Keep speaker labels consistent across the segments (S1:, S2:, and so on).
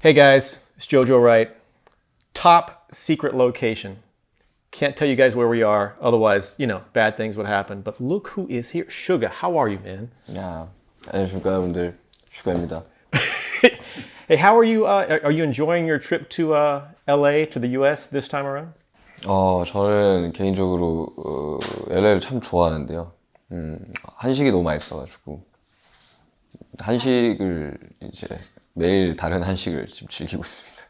S1: Hey guys, it's Jojo Wright. Top secret location. Can't tell you guys where we are, otherwise, bad things would happen. But look who is here. Sugar, how are you, man?
S2: 야, 안녕하십니까 여러분들, 슈가입니다.
S1: Hey, how are you? Are you enjoying your trip to LA, to the US this time around?
S2: 저는 개인적으로 LA를 참 좋아하는데요. 한식이 너무 맛있어가지고 한식을 이제 매일 다른 한식을 지금 즐기고 있습니다.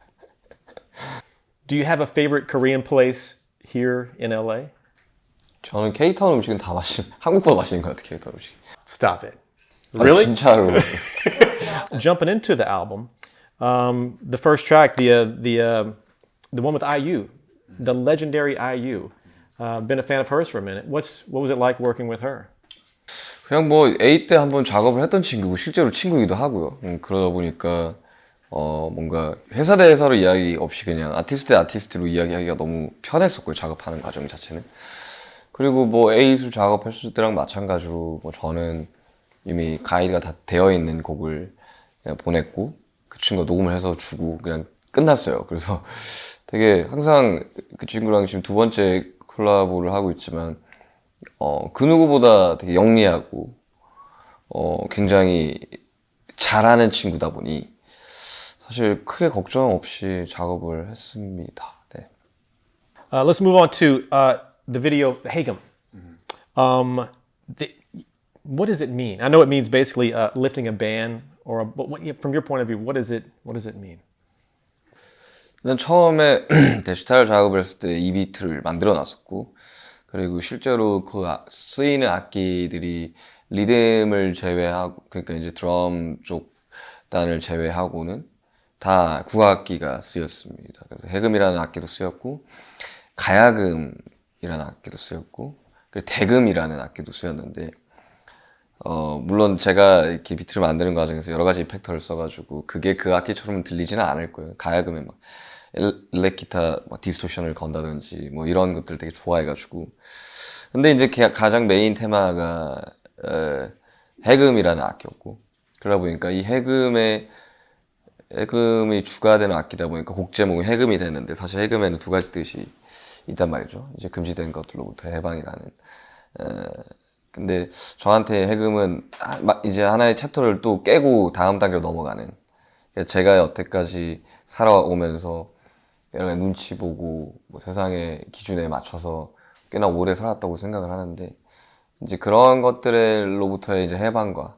S1: Do you have a favorite Korean place here in LA?
S2: 저는 K타운 음식은 다 한국보다 맛있는 것 같아요. K타운 음식.
S1: Stop it. Really?
S2: 진짜로.
S1: Jumping into the album, the first track, the one with IU, the legendary IU. Been a fan of hers for a minute. What was it like working with her?
S2: 그냥 뭐 A 때 한번 작업을 했던 친구고 실제로 친구이기도 하고요. 그러다 보니까 뭔가 회사 대 회사로 이야기 없이 그냥 아티스트 대 아티스트로 이야기하기가 너무 편했었고요. 작업하는 과정 자체는. 그리고 뭐 A술 작업했을 때랑 마찬가지로 뭐 저는 이미 가이드가 다 되어 있는 곡을 그냥 보냈고 그 친구가 녹음을 해서 주고 그냥 끝났어요. 그래서 되게 항상 그 친구랑 지금 두 번째 콜라보를 하고 있지만 그 누구보다 되게 영리하고 굉장히 잘하는 친구다 보니 사실 크게 걱정 없이 작업을 했습니다. 네.
S1: Let's move on to the video Hagum. What does it mean? I know it means basically lifting a band, but from your point of view, what does it mean?
S2: 난 처음에 데시탈 작업을 했을 때 이 비트를 만들어 놨었고 그리고 실제로 그 쓰이는 악기들이 리듬을 제외하고 그러니까 이제 드럼 쪽 단을 제외하고는 다 국악기가 쓰였습니다. 그래서 해금이라는 악기도 쓰였고 가야금이라는 악기도 쓰였고 그리고 대금이라는 악기도 쓰였는데 물론 제가 이렇게 비트를 만드는 과정에서 여러 가지 이펙터를 써가지고 그게 그 악기처럼 들리지는 않을 거예요. 가야금에 막 일렉기타 디스토션을 건다든지 뭐 이런 것들 되게 좋아해가지고 근데 이제 가장 메인 테마가 해금이라는 악기였고 그러다 보니까 이 해금이 주가 되는 악기다 보니까 곡 제목이 해금이 됐는데 사실 해금에는 두 가지 뜻이 있단 말이죠. 이제 금지된 것들로부터 해방이라는 근데 저한테 해금은 이제 하나의 챕터를 또 깨고 다음 단계로 넘어가는 제가 여태까지 살아오면서 여러 가지 눈치 보고 뭐 세상의 기준에 맞춰서 꽤나 오래 살았다고 생각을 하는데 이제 그런 것들로부터의 이제 해방과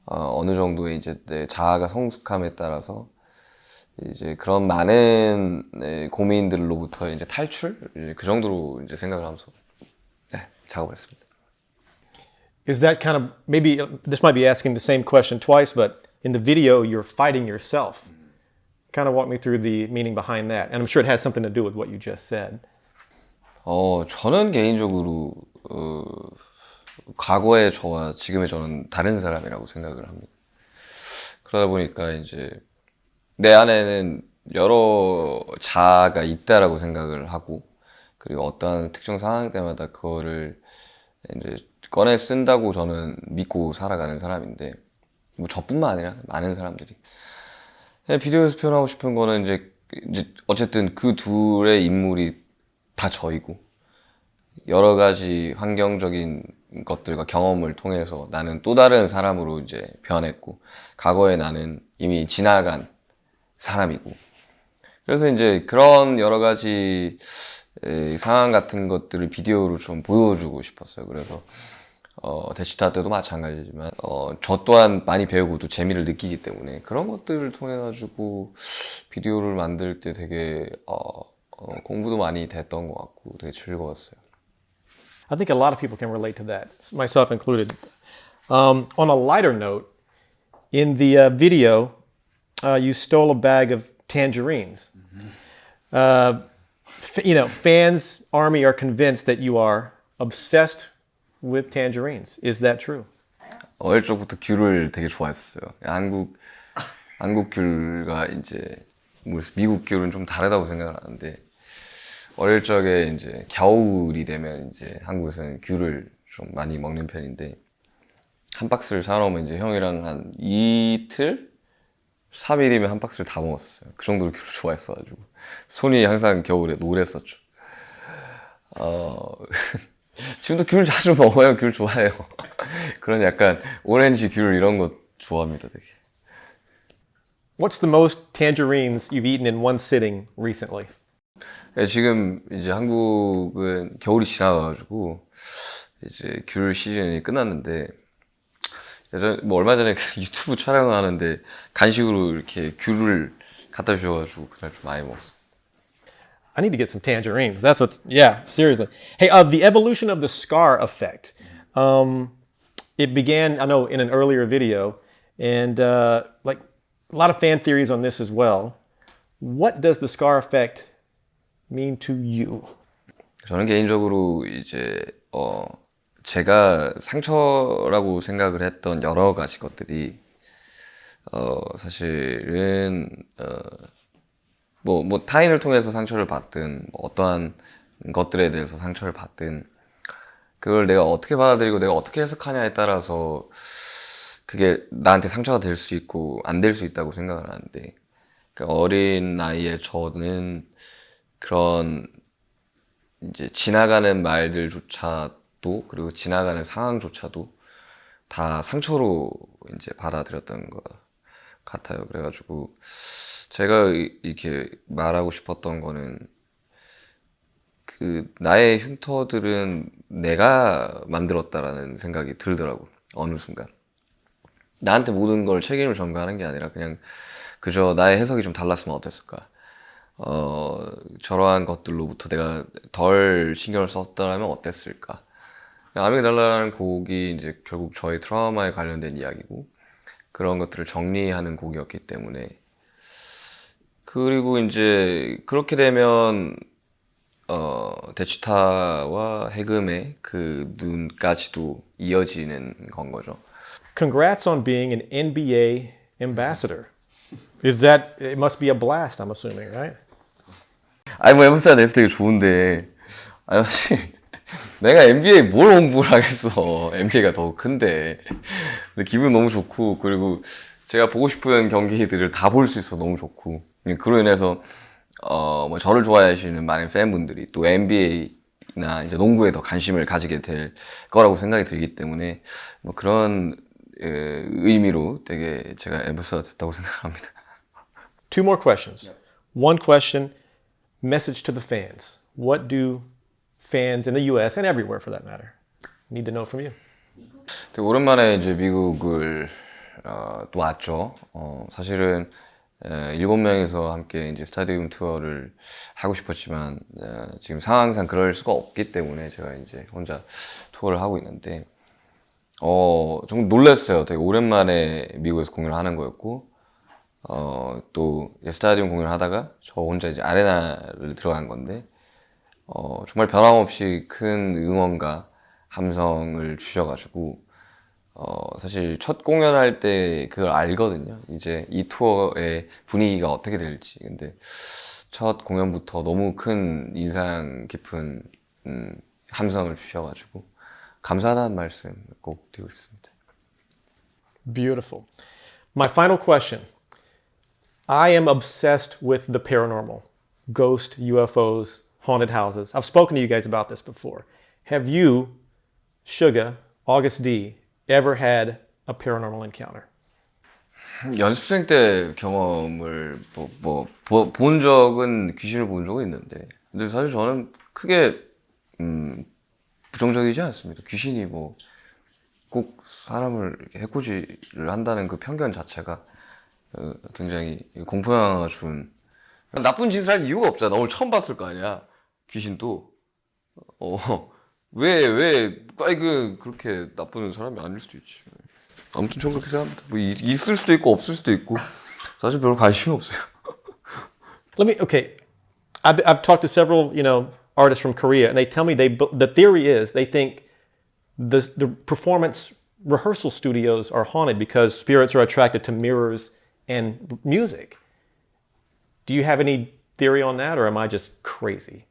S2: 어느 정도의 이제 내 자아가 성숙함에 따라서 이제 그런 많은 고민들로부터 이제 탈출 그 정도로 이제 생각을 하면서 작업을 했습니다.
S1: Is that kind of maybe this might be asking the same question twice, but in the video you're fighting yourself. Kind of walk me through the meaning behind that, and I'm sure it has something to do with what you just said.
S2: 저는 개인적으로 과거의 저와 지금의 저는 다른 사람이라고 생각을 합니다. 그러다 보니까 이제 내 안에는 여러 자아가 있다라고 생각을 하고 그리고 어떠한 특정 상황 때마다 그거를 이제 꺼내 쓴다고 저는 믿고 살아가는 사람인데 뭐 저뿐만 아니라 많은 사람들이 비디오에서 표현하고 싶은 거는 이제 어쨌든 그 둘의 인물이 다 저이고 여러 가지 환경적인 것들과 경험을 통해서 나는 또 다른 사람으로 이제 변했고 과거에 나는 이미 지나간 사람이고 그래서 이제 그런 여러 가지 상황 같은 것들을 비디오로 좀 보여주고 싶었어요. 그래서 데시타 때도 마찬가지지만 저 또한 많이 배우고 또 재미를 느끼기 때문에 그런 것들을 통해 가지고 비디오를 만들 때 되게 공부도 많이 됐던 것 같고 되게 즐거웠어요.
S1: I think a lot of people can relate to that, myself included. On a lighter note, in the video, you stole a bag of tangerines. Fans, Army are convinced that you are obsessed with tangerines. Is that true?
S2: 어릴 적부터 귤을 되게 좋아했었어요. 한국 귤과 이제 미국 귤은 좀 다르다고 생각을 하는데 어릴 적에 이제 겨울이 되면 이제 한국에서는 귤을 좀 많이 먹는 편인데 한 박스를 사놓으면 이제 형이랑 한 이틀 3일이면 한 박스를 다 먹었어요. 그 정도로 귤을 좋아했어가지고 손이 항상 겨울에 노랬었죠. 지금도 귤 자주 먹어요. 귤 좋아해요. 그런 약간 오렌지 귤 이런 거 좋아합니다, 되게.
S1: What's the most tangerines you've eaten in one sitting recently?
S2: 네, 지금 이제 한국은 겨울이 지나가가지고 이제 귤 시즌이 끝났는데 예전 뭐 얼마 전에 그 유튜브 촬영하는데 간식으로 이렇게 귤을 갖다 주셔가지고 그날 좀 많이 먹었어요.
S1: I need to get some tangerines. That's what's, yeah, seriously. Hey, the evolution of the scar effect. It began, I know, in an earlier video, and like a lot of fan theories on this as well. What does the scar effect mean to you?
S2: 저는 개인적으로 이제 제가 상처라고 생각을 했던 여러 가지 것들이 사실은 뭐 타인을 통해서 상처를 받든 뭐 어떠한 것들에 대해서 상처를 받든 그걸 내가 어떻게 받아들이고 내가 어떻게 해석하냐에 따라서 그게 나한테 상처가 될 수 있고 안 될 수 있다고 생각을 하는데 그러니까 어린 나이에 저는 그런 이제 지나가는 말들조차도 그리고 지나가는 상황조차도 다 상처로 이제 받아들였던 것 같아요. 그래가지고 제가 이렇게 말하고 싶었던 거는 그 나의 흉터들은 내가 만들었다라는 생각이 들더라고. 어느 순간 나한테 모든 걸 책임을 전가하는 게 아니라 그냥 그저 나의 해석이 좀 달랐으면 어땠을까. 저러한 것들로부터 내가 덜 신경을 썼더라면 어땠을까. 아미달라라는 곡이 이제 결국 저의 트라우마에 관련된 이야기고 그런 것들을 정리하는 곡이었기 때문에 그리고 이제 그렇게 되면 데추타와 해금의 그 눈까지도 이어지는 건 거죠.
S1: Congrats on being an NBA ambassador. Is that, it must be a blast, I'm assuming, right?
S2: 아니 뭐 엠버스가 돼서 되게 좋은데 아니 사실 내가 NBA에 뭘 홍보를 하겠어. NBA가 더 큰데. 근데 기분 너무 좋고 그리고 제가 보고 싶은 경기들을 다 볼 수 있어 너무 좋고 그로 인해서 뭐 저를 좋아하시는 많은 팬분들이 또 NBA나 이제 농구에 더 관심을 가지게 될 거라고 생각이 들기 때문에 뭐 그런 의미로 되게 제가 엠버스가 됐다고 생각합니다.
S1: Two more questions. One question, message to the fans. What do fans in the US and everywhere for that matter need to know from you?
S2: 되게 오랜만에 이제 미국을 또 왔죠. 사실은 7명이서 함께 이제 스타디움 투어를 하고 싶었지만 지금 상황상 그럴 수가 없기 때문에 제가 이제 혼자 투어를 하고 있는데 좀 놀랐어요. 되게 오랜만에 미국에서 공연을 하는 거였고 또 스타디움 공연을 하다가 저 혼자 이제 아레나를 들어간 건데 정말 변함없이 큰 응원과 함성을 주셔가지고 사실 첫 공연할 때 그걸 알거든요. 이제 이 투어의 분위기가 어떻게 될지. 근데 첫 공연부터 너무 큰 인상 깊은 함성을 주셔가지고 감사하다는 말씀 꼭 드리고 싶습니다.
S1: Beautiful. My final question. I am obsessed with the paranormal, ghost, UFOs, haunted houses. I've spoken to you guys about this before. Have you, Suga, August D, ever had a paranormal encounter?
S2: 연습생 때 경험을 본 적은 귀신을 본 적은 있는데 근데 사실 저는 크게 부정적이지 않습니다. 귀신이 뭐 꼭 사람을 이렇게 해코지를 한다는 그 편견 자체가 굉장히 공포영화가 준 나쁜 짓을 할 이유가 없잖아. 오늘 처음 봤을 거 아니야. 귀신도 왜 그렇게 나쁜 사람이 아닐 수도 있지. 아무튼 전 그렇게 생각합니다. 뭐 있을 수도 있고 없을 수도 있고 사실 별로 관심이 없어요.
S1: Okay, I've talked to several, artists from Korea, and they tell me the theory is they think the performance rehearsal studios are haunted because spirits are attracted to mirrors and music. Do you have any theory on that, or am I just crazy?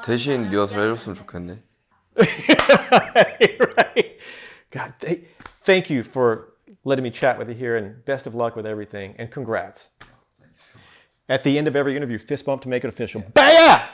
S2: 대신 리허설 해줬으면 좋겠네.
S1: Right. God, thank you for letting me chat with you here, and best of luck with everything, and congrats. At the end of every interview, fist bump to make it official. Baya!